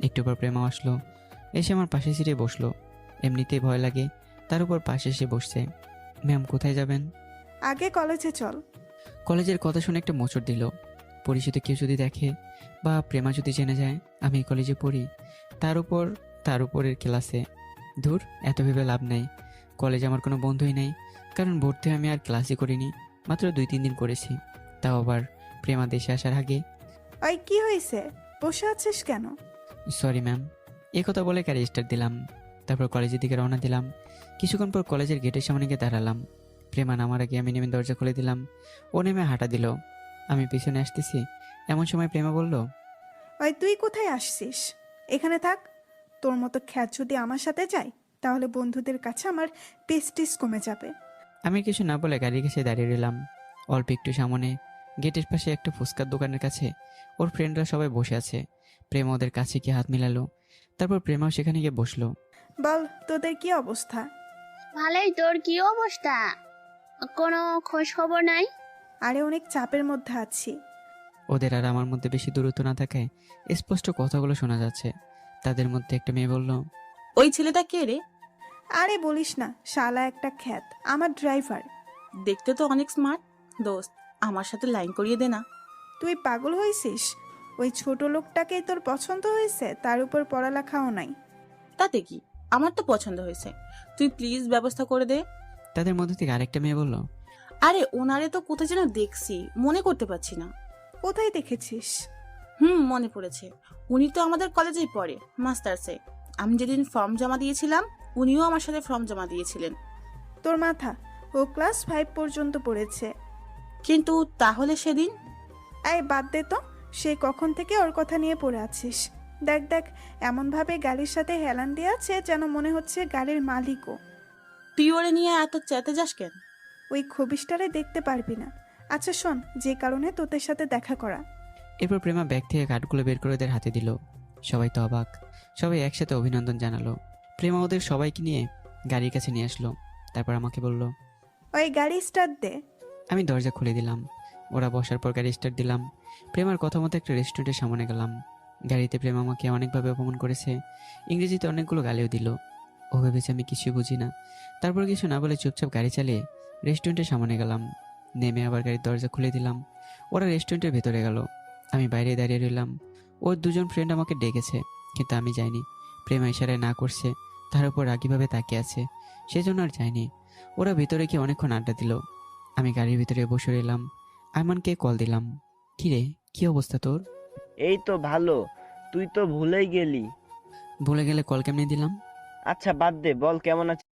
একটু পর প্রেমাও আসলো, এসে আমার পাশে সিটে বসলো। এমনিতেই ভয় লাগে, তার উপর পাশে এসে বসছে। ম্যাম কোথায় যাবেন? আগে কলেজে চল। কলেজের কথা শুনে একটা মোচড় দিল। পরিচিত কেউ যদি দেখে বা প্রেমা যদি জেনে যায় আমি এই কলেজে পড়ি, তার উপরের ক্লাসে, ধুর, এত ভেবে লাভ নাই। কলেজে আমার কোনো বন্ধুই নেই, কারণ ভর্তি হয়ে আমি আর ক্লাসই করিনি, মাত্র 2-3 দিন করেছি, তাও আবার প্রেমা দেশে আসার আগে। ওই কি হয়েছে, বসে আছিস কেন? Sorry ma'am. এই কথা বলে গাড়ি স্টার্ট দিলাম, তারপর কলেজের দিকে রওনা দিলাম। কিছুক্ষণ পর কলেজের গেটের সামনে গিয়ে দাঁড়ালাম। প্রেমা নামার আগে আমি নেমে দরজা খুলে দিলাম। ও নেমে হাঁটা দিল, আমি পিছনে আসতেছি। এমন সময় প্রেমা বলল, ওই তুই কোথায় আসছিস? এখানে থাক। তোর মতো খ্যাত যদি আমার সাথে যায়, তাহলে বন্ধুদের কাছে আমার পেস্টিস কমে যাবে। আমি কিছু না বলে গাড়ির কাছে দাঁড়িয়ে রইলাম। অল্প একটু সামনে গেটের পাশে একটা ফুচকার দোকানের কাছে ওর ফ্রেন্ডরা সবাই বসে আছে। প্রেমা ওদের কাছে গিয়ে হাত মিলালো, তারপর প্রেমাও সেখানে গিয়ে বসলো। বল, তোদের কি অবস্থা? ভালোই, তোর কি অবস্থা? কোনো খোঁজ খবর নাই? আরে অনেক চাপের মধ্যে আছি। ওদের আর আমার মধ্যে বেশি দূরত্ব না থাকায় স্পষ্ট কথাগুলো শোনা যাচ্ছে। তাদের মধ্যে একটা মেয়ে বলল, ওই ছেলেটা কে রে? আরে বলিস না, শালা একটা খ্যাত, আমার ড্রাইভার। দেখতে তো অনেক স্মার্ট। দোস্ত, আমার সাথে লাইন করিয়ে দে না। তুই পাগল হয়েছিস? ওই ছোট লোকটাকেই তোর পছন্দ হয়েছে, তার উপর পড়ালেখাও নাই। তাতে কি, আমার তো পছন্দ হয়েছে। তুই প্লিজ ব্যবস্থা করে দে। তাদের মধ্যে থেকে আরেকটা মেয়ে বলল, আরে ওনারে তো কোথায় যেন দেখছি, মনে করতে পারছি না। কোথায় দেখেছিস? মনে পড়েছে। উনি তো আমাদের কলেজেই পড়ে, মাস্টার্সে। আমি যেদিন ফর্ম জমা দিয়েছিলাম, উনিও আমার সাথে ফর্ম জমা দিয়েছিলেন। তোর মাথা, ও ক্লাস 5 পর্যন্ত পড়েছে। কিন্তু তাহলে সেদিন? এই বাদ দে তো, সেই কখন থেকে ওর কথা নিয়ে পড়ে আছিস। দেখ দেখ, এমনভাবে গাড়ির সাথে হেলান দিয়ে আছে যেন মনে হচ্ছে গাড়ির মালিকও। তুই ওরে নিয়ে এত চেতে যাস কেন? ওই খবিশটারে দেখতে পারবি না। আচ্ছা শোন, যে কারণে তোদের সাথে দেখা করা। এরপর প্রেমা ব্যাগ থেকে কার্ডগুলো বের করে ওদের হাতে দিল। সবাই তো অবাক, সবাই একসাথে অভিনন্দন জানালো। প্রেমা ওদের সবাইকে নিয়ে গাড়ির কাছে নিয়ে আসলো, তারপর আমাকে বলল। ওই গাড়ি স্টার্ট দে। আমি দরজা খুলে দিলাম। ওরা বসার পর গাড়ি স্টার্ট দিলাম। প্রেমার কথা মতো একটা রেস্টুরেন্টের সামনে গেলাম। গাড়িতে প্রেমা আমাকে অনেকভাবে অপমান করেছে, ইংরেজিতে অনেকগুলো গালিও দিল। ও ভেবেছে আমি কিছুই বুঝি না। তারপর কিছু না বলে চুপচাপ গাড়ি চালিয়ে রেস্টুরেন্টের সামনে গেলাম। নেমে আবার গাড়ির দরজা খুলে দিলাম। ওরা রেস্টুরেন্টের ভেতরে গেল, আমি বাইরে দাঁড়িয়ে রইলাম। ওর দুজন ফ্রেন্ড আমাকে ডেকেছে, কিন্তু আমি যাইনি। প্রেমা ইশারায় না করছে, তার উপর রাগিভাবে তাকিয়ে আছে, সেজন্য আর যাইনি। ওরা ভিতরে গিয়ে অনেকক্ষণ আড্ডা দিল। আমি গাড়ির ভিতরে বসে রইলাম। আয়মানকে কল দিলাম। কিরে, কি অবস্থা তোর? এই তো ভালো। তুই তো ভুলেই গেলি। ভুলে গেলে কল কেমনে দিলাম? আচ্ছা বাদ দে, বল কেমন আছিস?